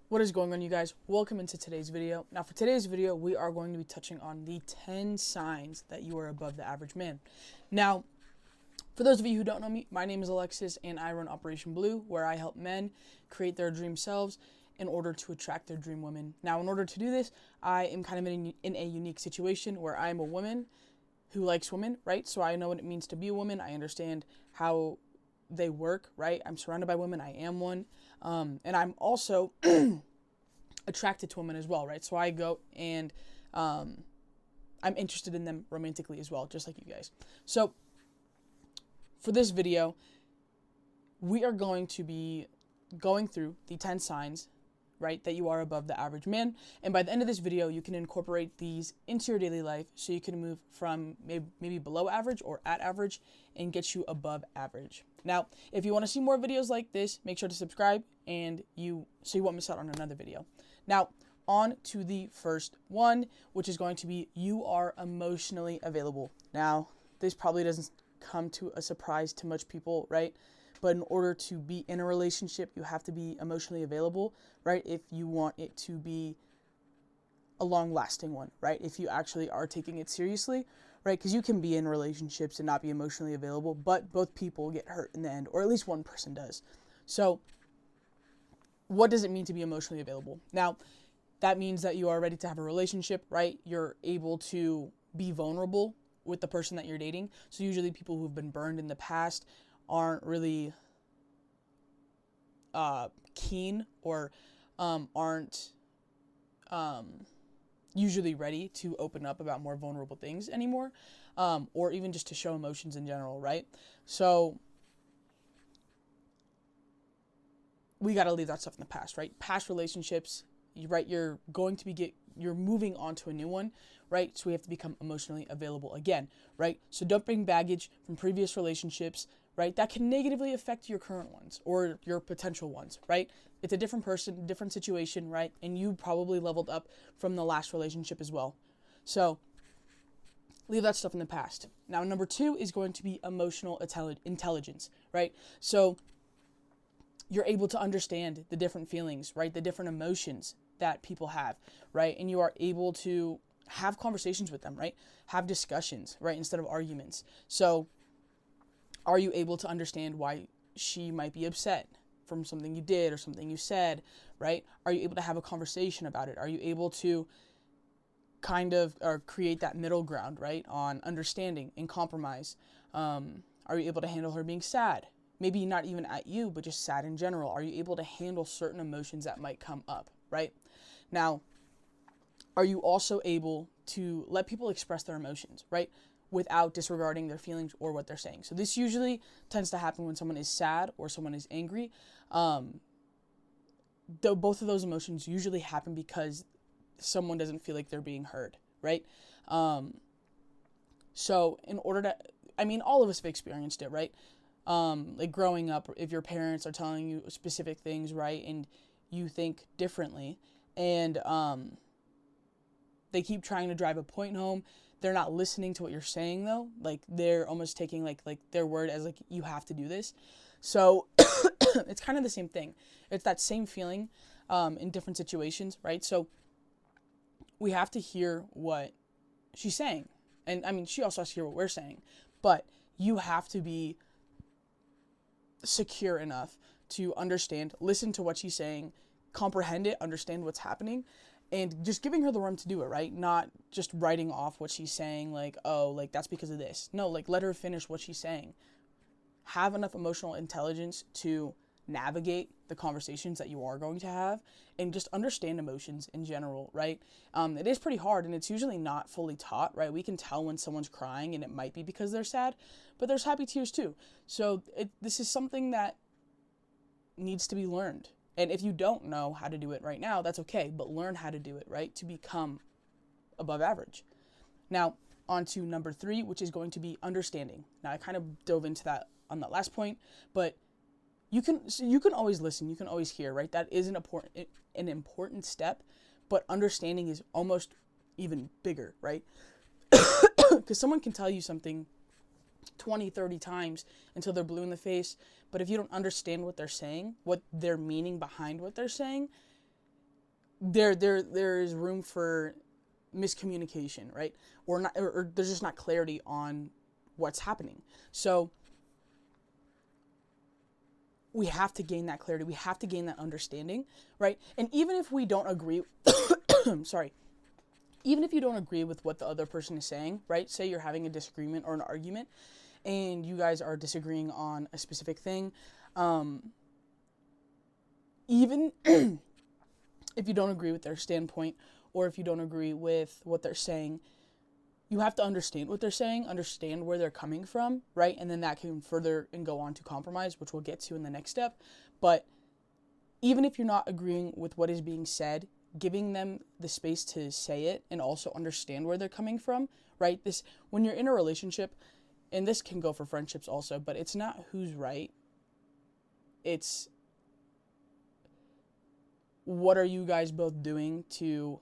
What is going on, you guys? Welcome into today's video. Now for today's video, we are going to be touching on the 10 signs that you are above the average man. Now, for those of you who don't know me, my name is Alexis and I run Operation Blue, where I help men create their dream selves in order to attract their dream women. Now, in order to do this, I am kind of in a unique situation where I am a woman who likes women, right? So I know what it means to be a woman. I understand how they work, right? I'm surrounded by women. I am one. And I'm also attracted to women as well, right? So I go and I'm interested in them romantically as well, just like you guys. So for this video, we are going to be going through the 10 signs, right, that you are above the average man. And by the end of this video, you can incorporate these into your daily life so you can move from maybe below average or at average and get you above average. Now, if you want to see more videos like this, make sure to subscribe so you won't miss out on another video. Now, on to the first one, which is going to be you are emotionally available. Now, this probably doesn't come to a surprise to much people, right? But in order to be in a relationship, you have to be emotionally available, right? If you want it to be a long-lasting one, right? If you actually are taking it seriously, right? Because you can be in relationships and not be emotionally available, but both people get hurt in the end, or at least one person does. So what does it mean to be emotionally available? Now, that means that you are ready to have a relationship, right? You're able to be vulnerable with the person that you're dating. So usually people who've been burned in the past aren't really keen or aren't usually ready to open up about more vulnerable things anymore, or even just to show emotions in general, right? So we got to leave that stuff in the past, right? Past relationships, right? You're moving on to a new one, right? So we have to become emotionally available again, right? So don't bring baggage from previous relationships, right? That can negatively affect your current ones or your potential ones, right? It's a different person, different situation, right? And you probably leveled up from the last relationship as well. So leave that stuff in the past. Now, number 2 is going to be emotional intelligence, right? So you're able to understand the different feelings, right? The different emotions that people have, right? And you are able to have conversations with them, right? Have discussions, right? Instead of arguments. So are you able to understand why she might be upset from something you did or something you said, right? Are you able to have a conversation about it? Are you able to kind of create that middle ground, right, on understanding and compromise? Are you able to handle her being sad? Maybe not even at you, but just sad in general. Are you able to handle certain emotions that might come up, right? Now, are you also able to let people express their emotions, right, without disregarding their feelings or what they're saying? So this usually tends to happen when someone is sad or someone is angry. Though both of those emotions usually happen because someone doesn't feel like they're being heard, right? So in order to, all of us have experienced it, right? Like growing up, if your parents are telling you specific things, right, and you think differently, and they keep trying to drive a point home. They're not listening to what you're saying, though. Like, they're almost taking like their word as like, you have to do this. So it's kind of the same thing. It's that same feeling in different situations, right? So we have to hear what she's saying. And she also has to hear what we're saying. But you have to be secure enough to understand, listen to what she's saying, comprehend it, understand what's happening, and just giving her the room to do it, right? Not just writing off what she's saying, like, oh, like, that's because of this. No, like, let her finish what she's saying. Have enough emotional intelligence to navigate the conversations that you are going to have and just understand emotions in general, right? It is pretty hard, and it's usually not fully taught, right? We can tell when someone's crying, and it might be because they're sad, but there's happy tears too. So this is something that needs to be learned. And if you don't know how to do it right now, that's okay, but learn how to do it, right, to become above average. Now, on to number 3, which is going to be understanding. Now, I kind of dove into that on that last point, but you can always listen, you can always hear, right? That is an important step, but understanding is almost even bigger, right? Because someone can tell you something 20, 30 times until they're blue in the face. But if you don't understand what they're saying, what their meaning behind what they're saying, there is room for miscommunication, right? Or there's just not clarity on what's happening. So we have to gain that clarity. We have to gain that understanding, right? And even if we don't agree, sorry, even if you don't agree with what the other person is saying, right? Say you're having a disagreement or an argument and you guys are disagreeing on a specific thing. Even if you don't agree with their standpoint or if you don't agree with what they're saying, you have to understand what they're saying, understand where they're coming from, right? And then that can further and go on to compromise, which we'll get to in the next step. But even if you're not agreeing with what is being said, giving them the space to say it and also understand where they're coming from, right? This, when you're in a relationship, and this can go for friendships also, but it's not who's right. It's what are you guys both doing to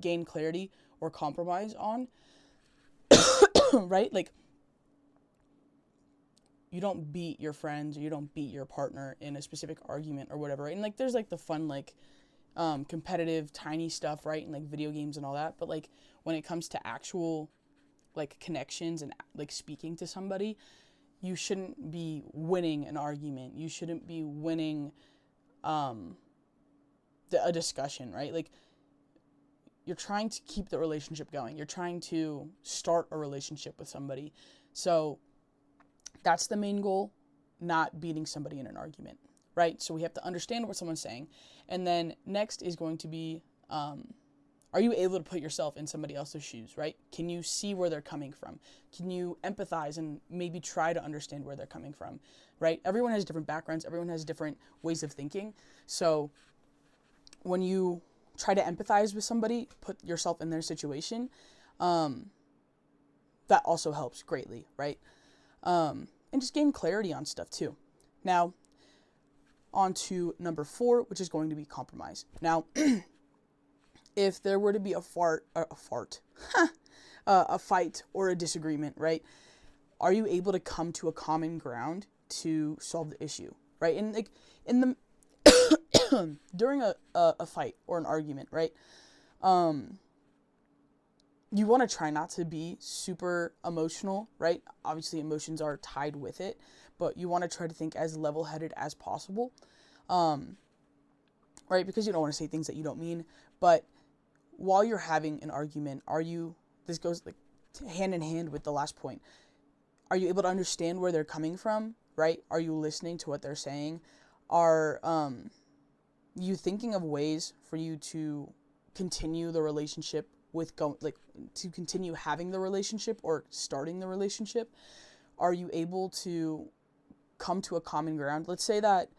gain clarity or compromise on, right? Like, you don't beat your friends or you don't beat your partner in a specific argument or whatever, right? And like, there's like the fun, like, competitive, tiny stuff, right? And like video games and all that. But like, when it comes to actual, like, connections and like speaking to somebody, you shouldn't be winning an argument. You shouldn't be winning, a discussion, right? Like, you're trying to keep the relationship going. You're trying to start a relationship with somebody. So that's the main goal, not beating somebody in an argument, right? So we have to understand what someone's saying. And then next is going to be, are you able to put yourself in somebody else's shoes, right? Can you see where they're coming from? Can you empathize and maybe try to understand where they're coming from, right? Everyone has different backgrounds. Everyone has different ways of thinking. So when you try to empathize with somebody, put yourself in their situation, that also helps greatly, right? And just gain clarity on stuff too. Now, on to number 4, which is going to be compromise. Now, if there were to be a fight or a disagreement, right? Are you able to come to a common ground to solve the issue, right? And like in the during a fight or an argument, right? You want to try not to be super emotional, right? Obviously, emotions are tied with it, but you want to try to think as level-headed as possible, right? Because you don't want to say things that you don't mean. But while you're having an argument, this goes like hand in hand with the last point. Are you able to understand where they're coming from, right? Are you listening to what they're saying? Are you thinking of ways for you to continue the relationship to continue having the relationship or starting the relationship? Are you able to come to a common ground? Let's say that,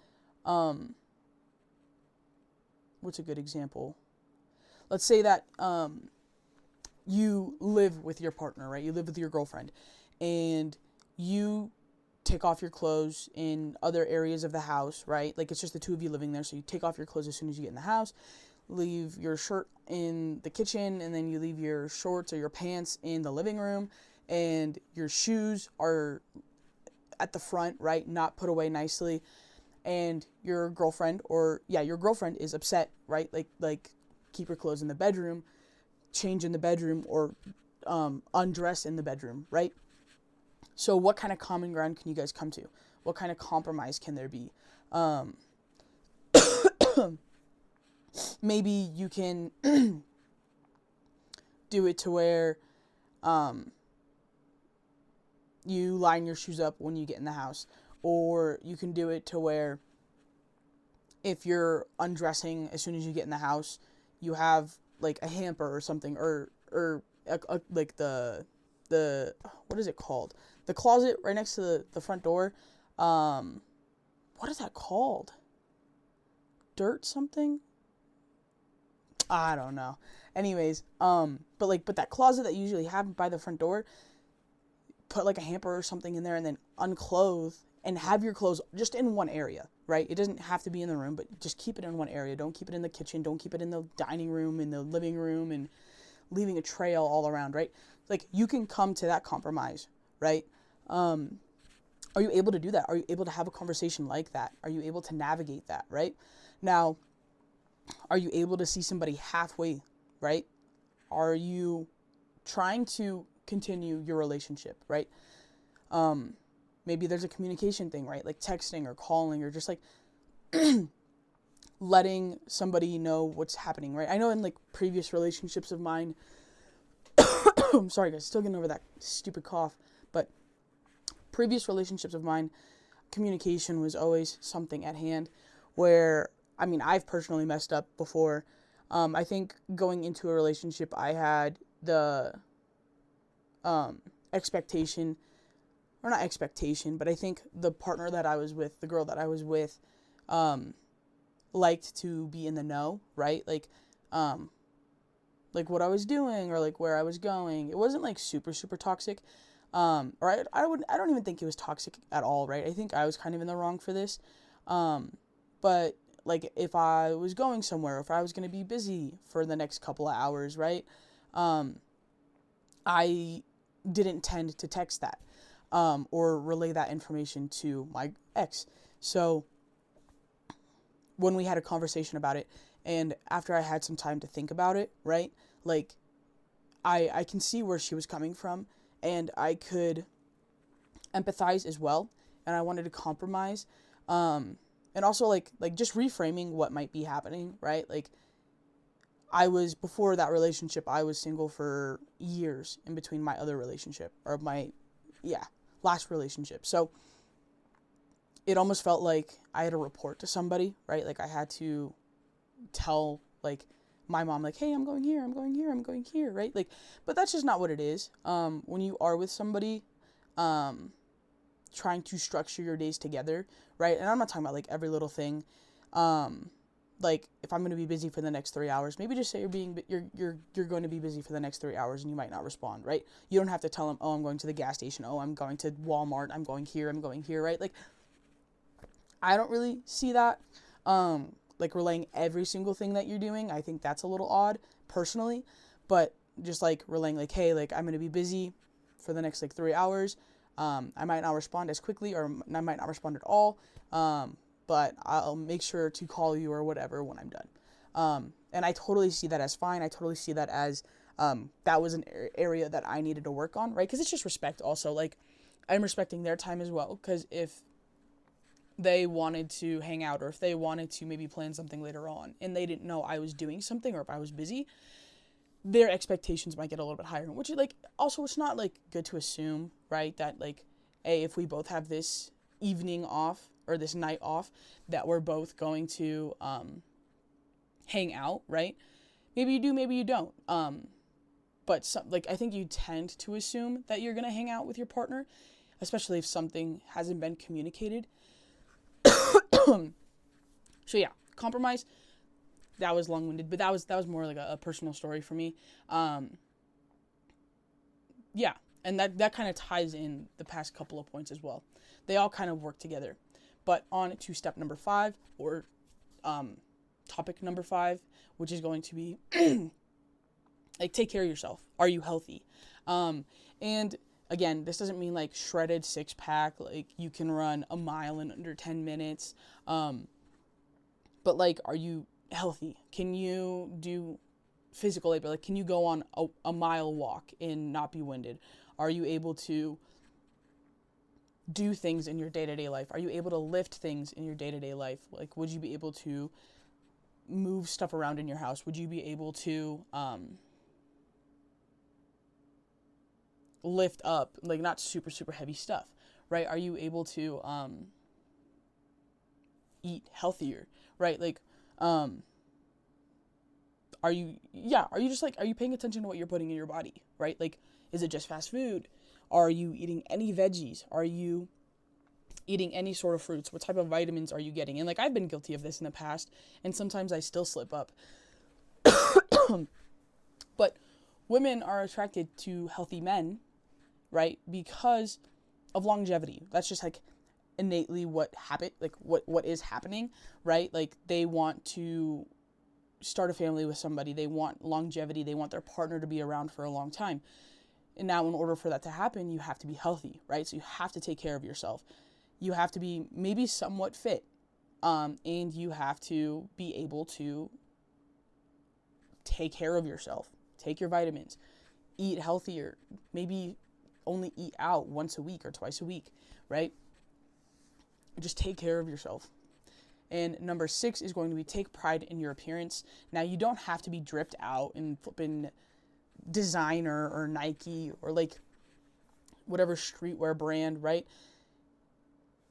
what's a good example? Let's say that you live with your partner, right? You live with your girlfriend, and you take off your clothes in other areas of the house, right? Like, it's just the two of you living there, so you take off your clothes as soon as you get in the house, leave your shirt in the kitchen, and then you leave your shorts or your pants in the living room, and your shoes are at the front, right? Not put away nicely, and your girlfriend is upset, right? Like keep your clothes in the bedroom, change in the bedroom, or undress in the bedroom, right? So what kind of common ground can you guys come to? What kind of compromise can there be? Maybe you can do it to where you line your shoes up when you get in the house. Or you can do it to where if you're undressing as soon as you get in the house, you have like a hamper or something, or like the what is it called? The closet right next to the front door. What is that called? Dirt something? I don't know. Anyways, but that closet that you usually have by the front door, put like a hamper or something in there, and then unclothe and have your clothes just in one area, right? It doesn't have to be in the room, but just keep it in one area. Don't keep it in the kitchen. Don't keep it in the dining room, in the living room, and leaving a trail all around, right? Like, you can come to that compromise, right? Are you able to do that? Are you able to have a conversation like that? Are you able to navigate that, right? Now, Are you able to see somebody halfway, right? Are you trying to continue your relationship, right? Maybe there's a communication thing, right? Like texting or calling or just like letting somebody know what's happening, right? I know in like previous relationships of mine, I'm sorry guys, still getting over that stupid cough, but previous relationships of mine, communication was always something at hand where, I mean, I've personally messed up before. I think going into a relationship, I had the expectation, or not expectation, but I think the partner that I was with, the girl that I was with, liked to be in the know, right? Like what I was doing or like where I was going. It wasn't like super, super toxic. Or I don't even think it was toxic at all, right? I think I was kind of in the wrong for this. But like if I was going somewhere, if I was going to be busy for the next couple of hours, right? I didn't tend to text that, or relay that information to my ex. So when we had a conversation about it, and after I had some time to think about it, right? Like I can see where she was coming from, and I could empathize as well, and I wanted to compromise, and also like just reframing what might be happening, right? Like before that relationship, I was single for years in between my other relationship, or my last relationship. So it almost felt like I had to report to somebody, right? Like I had to tell like my mom, like, hey, I'm going here, I'm going here, I'm going here, right? Like, but that's just not what it is. When you are with somebody, trying to structure your days together, right? And I'm not talking about like every little thing. Like if I'm going to be busy for the next 3 hours, maybe just say you're going to be busy for the next 3 hours and you might not respond, right? You don't have to tell them, oh, I'm going to the gas station. Oh, I'm going to Walmart. I'm going here, right? Like, I don't really see that. Like relaying every single thing that you're doing. I think that's a little odd personally, but just like relaying like, hey, like I'm going to be busy for the next like 3 hours. I might not respond as quickly, or I might not respond at all. But I'll make sure to call you or whatever when I'm done. And I totally see that as fine. I totally see that as, that was an area that I needed to work on, right? Because it's just respect also. Like, I'm respecting their time as well. Because if they wanted to hang out, or if they wanted to maybe plan something later on, and they didn't know I was doing something, or if I was busy, their expectations might get a little bit higher. Which, like, also it's not, like, good to assume, right? That, like, hey, if we both have this evening off, or this night off, that we're both going to hang out, right? Maybe you do, maybe you don't. But I think you tend to assume that you're gonna hang out with your partner, especially if something hasn't been communicated. So yeah, compromise. That was long-winded, but that was more like a personal story for me. Yeah, and that kind of ties in the past couple of points as well. They all kind of work together. But on to step number 5, or topic number 5, which is going to be like, take care of yourself. Are you healthy? And again, this doesn't mean like shredded 6-pack, like you can run a mile in under 10 minutes. But like, are you healthy? Can you do physical labor? Like, can you go on a mile walk and not be winded? Are you able to do things in your day-to-day life? Are you able to lift things in your day-to-day life? Like, would you be able to move stuff around in your house? Would you be able to lift up, like, not super, super heavy stuff, right? Are you able to eat healthier, right? Like, are you paying attention to what you're putting in your body, right? Like, is it just fast food? Are you eating any veggies? Are you eating any sort of fruits? What type of vitamins are you getting? And like, I've been guilty of this in the past, and sometimes I still slip up. But women are attracted to healthy men, right? Because of longevity. That's just like innately what is happening, right? Like, they want to start a family with somebody. They want longevity. They want their partner to be around for a long time. And now, in order for that to happen, you have to be healthy, right? So you have to take care of yourself. You have to be maybe somewhat fit. And you have to be able to take care of yourself. Take your vitamins. Eat healthier. Maybe only eat out once a week or twice a week, right? Just take care of yourself. And number 6 is going to be take pride in your appearance. Now, you don't have to be dripped out in flipping designer or Nike or like whatever streetwear brand, right?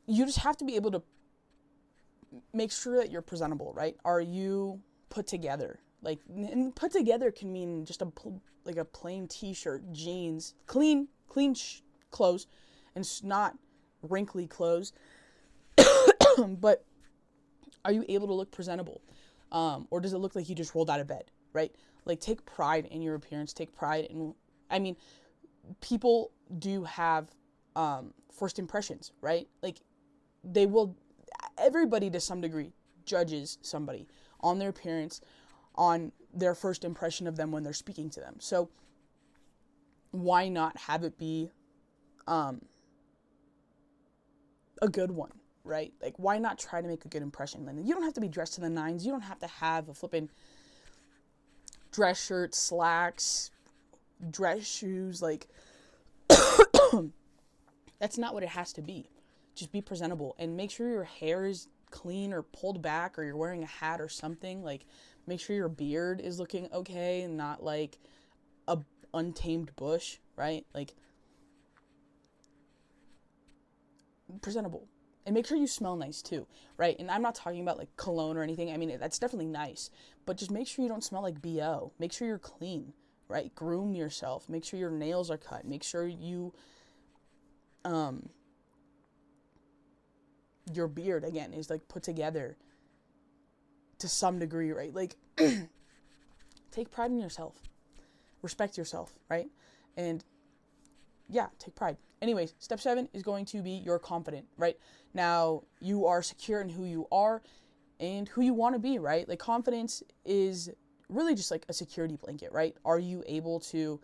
You just have to be able to make sure that you're presentable, right? Are you put together? Like, and put together can mean just like a plain t-shirt, jeans, clean clothes, and not wrinkly clothes. But are you able to look presentable? Or does it look like you just rolled out of bed, right? Like, take pride in your appearance. Take pride in, I mean, people do have first impressions, right? Like, everybody to some degree judges somebody on their appearance, on their first impression of them when they're speaking to them. So why not have it be a good one, right? Like, why not try to make a good impression? And you don't have to be dressed to the nines. You don't have to have a flippin' dress shirt, slacks, dress shoes. Like, that's not what it has to be. Just be presentable and make sure your hair is clean or pulled back, or you're wearing a hat or something. Like, make sure your beard is looking okay and not like a untamed bush, right? Like, presentable. And make sure you smell nice too, right? And I'm not talking about like cologne or anything. I mean, that's definitely nice, but just make sure you don't smell like BO. Make sure you're clean, right? Groom yourself. Make sure your nails are cut. Make sure you your beard, again, is like put together to some degree, right? Like, take pride in yourself. Respect yourself, right? And yeah, take pride. Anyways, step 7 is going to be you're confident, right? Now, you are secure in who you are and who you want to be, right? Like, confidence is really just like a security blanket, right? Are you able to,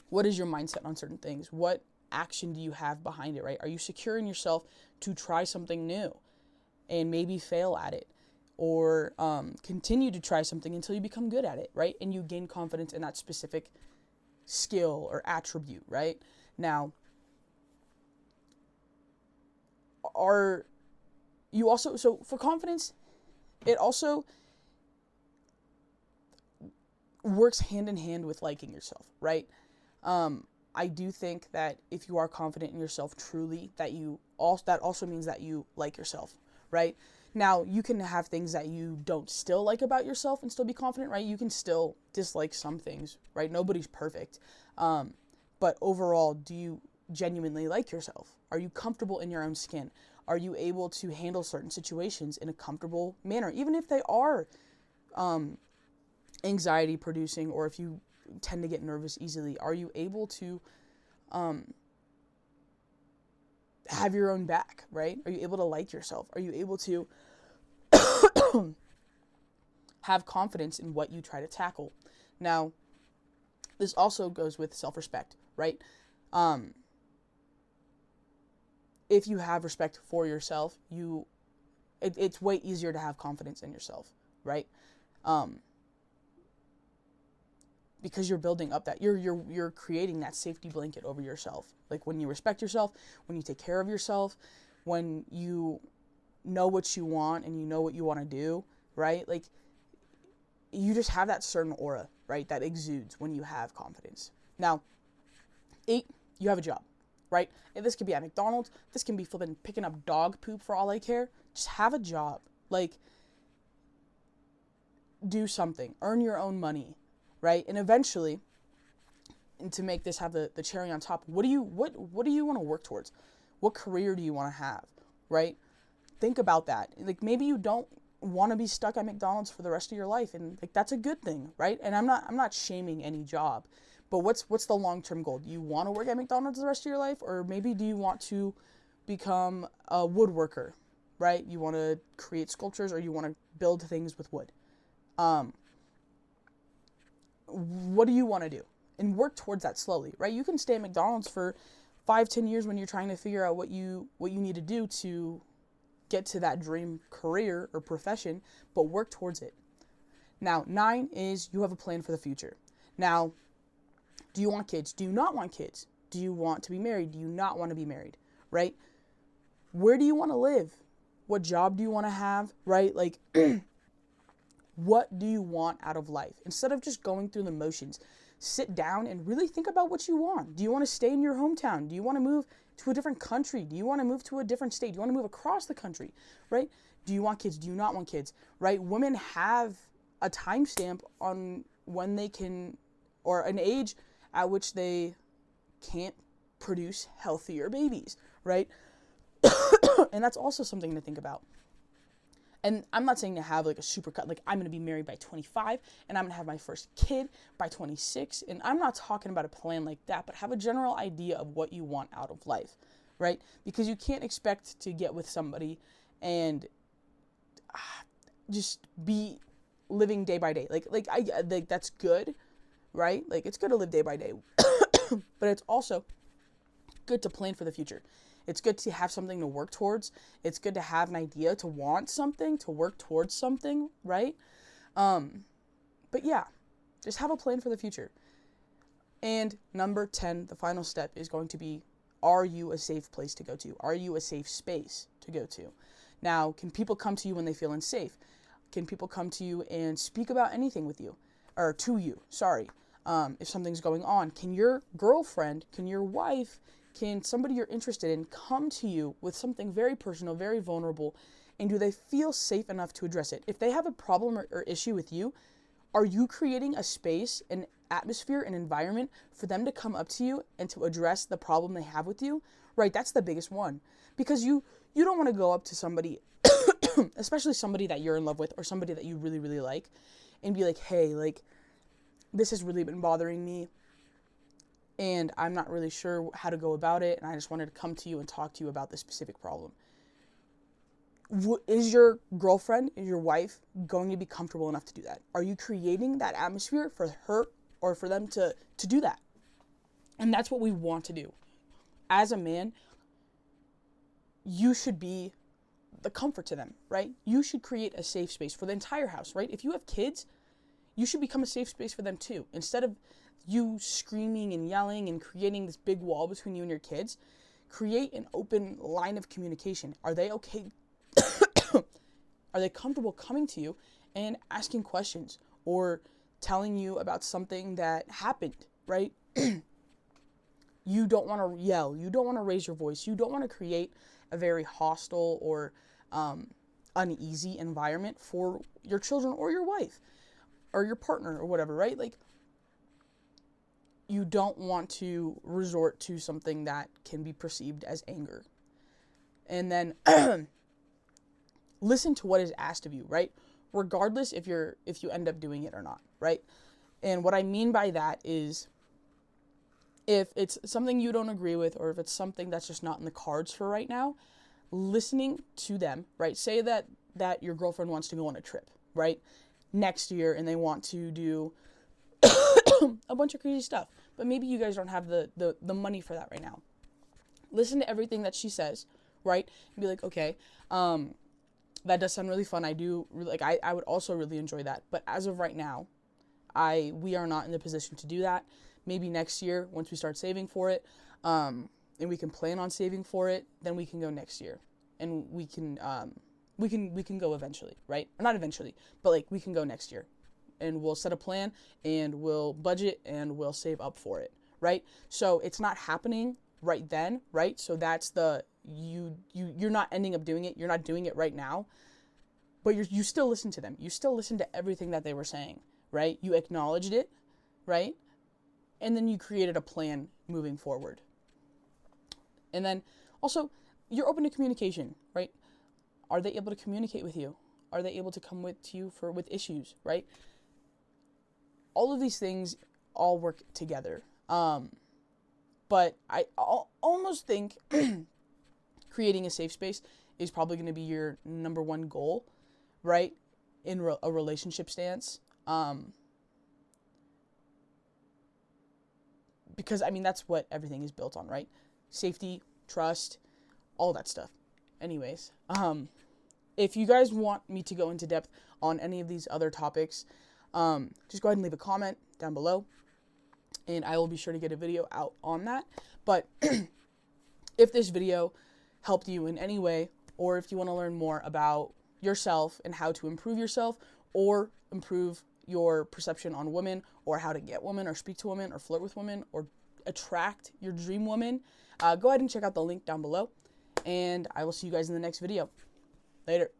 what is your mindset on certain things? What action do you have behind it, right? Are you secure in yourself to try something new and maybe fail at it, or continue to try something until you become good at it, right? And you gain confidence in that specific skill or attribute, right? Now, are you also, so for confidence, it also works hand in hand with liking yourself, right? I do think that if you are confident in yourself truly, that also means that you like yourself, right? Now, you can have things that you don't still like about yourself and still be confident, right? You can still dislike some things, right? Nobody's perfect. But overall, do you genuinely like yourself? Are you comfortable in your own skin? Are you able to handle certain situations in a comfortable manner, even if they are anxiety producing, or if you tend to get nervous easily? Are you able to have your own back, right? Are you able to like yourself? Are you able to have confidence in what you try to tackle? Now, this also goes with self-respect, right? If you have respect for yourself, it's way easier to have confidence in yourself, right? Because you're building up that, you're creating that safety blanket over yourself. Like, when you respect yourself, when you take care of yourself, when you know what you want and you know what you want to do, right? Like, you just have that certain aura, right? That exudes when you have confidence. Now, 8, you have a job, right? And this could be at McDonald's. This can be picking up dog poop for all I care. Just have a job. Like, do something. Earn your own money, right? And eventually, and to make this have the cherry on top, what do you want to work towards? What career do you want to have, right? Think about that. Like, maybe you don't want to be stuck at McDonald's for the rest of your life, and like, that's a good thing, right? And I'm not shaming any job, but what's the long-term goal? Do you want to work at McDonald's the rest of your life, or maybe do you want to become a woodworker, right? You want to create sculptures, or you want to build things with wood. What do you want to do? And work towards that slowly, right? You can stay at McDonald's for 5-10 years when you're trying to figure out what you need to do to get to that dream career or profession, but work towards it. Now, 9 is you have a plan for the future. Now, do you want kids? Do you not want kids? Do you want to be married? Do you not want to be married? Right? Where do you want to live? What job do you want to have? Right? Like, what do you want out of life? Instead of just going through the motions, sit down and really think about what you want. Do you want to stay in your hometown? Do you want to move to a different country? Do you want to move to a different state? Do you want to move across the country? Right? Do you want kids? Do you not want kids? Right? Women have a timestamp on when they can, or an age at which they can't produce healthier babies, right? And that's also something to think about. And I'm not saying to have like a super cut, like I'm going to be married by 25 and I'm going to have my first kid by 26. And I'm not talking about a plan like that, but have a general idea of what you want out of life, right? Because you can't expect to get with somebody and just be living day by day. Like that's good, right? Like it's good to live day by day, but it's also good to plan for the future. It's good to have something to work towards. It's good to have an idea, to want something, to work towards something, right? But yeah, just have a plan for the future. And number 10, the final step is going to be, are you a safe place to go to? Are you a safe space to go to? Now, can people come to you when they feel unsafe? Can people come to you and speak about anything with you? Or to you, sorry. If something's going on, can your girlfriend, can your wife, can somebody you're interested in come to you with something very personal, very vulnerable, and do they feel safe enough to address it? If they have a problem or issue with you, are you creating a space, an atmosphere, an environment for them to come up to you and to address the problem they have with you? Right, that's the biggest one. Because you don't want to go up to somebody, especially somebody that you're in love with or somebody that you really, really like, and be like, hey, like, this has really been bothering me, and I'm not really sure how to go about it, and I just wanted to come to you and talk to you about this specific problem. Is your girlfriend, is your wife going to be comfortable enough to do that? Are you creating that atmosphere for her or for them to do that? And that's what we want to do. As a man, you should be the comfort to them, right? You should create a safe space for the entire house, right? If you have kids, you should become a safe space for them too. Instead of you screaming and yelling and creating this big wall between you and your kids, create an open line of communication. Are they okay? Are they comfortable coming to you and asking questions or telling you about something that happened, right? You don't want to yell. You don't want to raise your voice. You don't want to create a very hostile or uneasy environment for your children or your wife or your partner or whatever, right? Like, you don't want to resort to something that can be perceived as anger. And then listen to what is asked of you, right? Regardless if you end up doing it or not, right? And what I mean by that is, if it's something you don't agree with, or if it's something that's just not in the cards for right now, listening to them, right? Say that your girlfriend wants to go on a trip, right? Next year, and they want to do a bunch of crazy stuff, but maybe you guys don't have the money for that right now. Listen to everything that she says, right? And be like, okay, that does sound really fun. I would also really enjoy that. But as of right now, we are not in the position to do that. Maybe next year, once we start saving for it, and we can plan on saving for it, then we can go next year, and we can go eventually, right? Or not eventually, but like we can go next year, and we'll set a plan, and we'll budget, and we'll save up for it, right? So it's not happening right then, right? So that's you're not ending up doing it. You're not doing it right now, but you still listen to them. You still listen to everything that they were saying, right? You acknowledged it, right? And then you created a plan moving forward. And then also, you're open to communication, right? Are they able to communicate with you? Are they able to come to you with issues, right? All of these things all work together. But I almost think creating a safe space is probably going to be your number one goal, right? In a relationship stance. Because, I mean, that's what everything is built on, right? Safety, trust, all that stuff. Anyways, if you guys want me to go into depth on any of these other topics, just go ahead and leave a comment down below, and I will be sure to get a video out on that. But if this video helped you in any way, or if you want to learn more about yourself and how to improve yourself or improve your perception on women, or how to get women or speak to women or flirt with women or attract your dream woman, go ahead and check out the link down below, and I will see you guys in the next video. Later.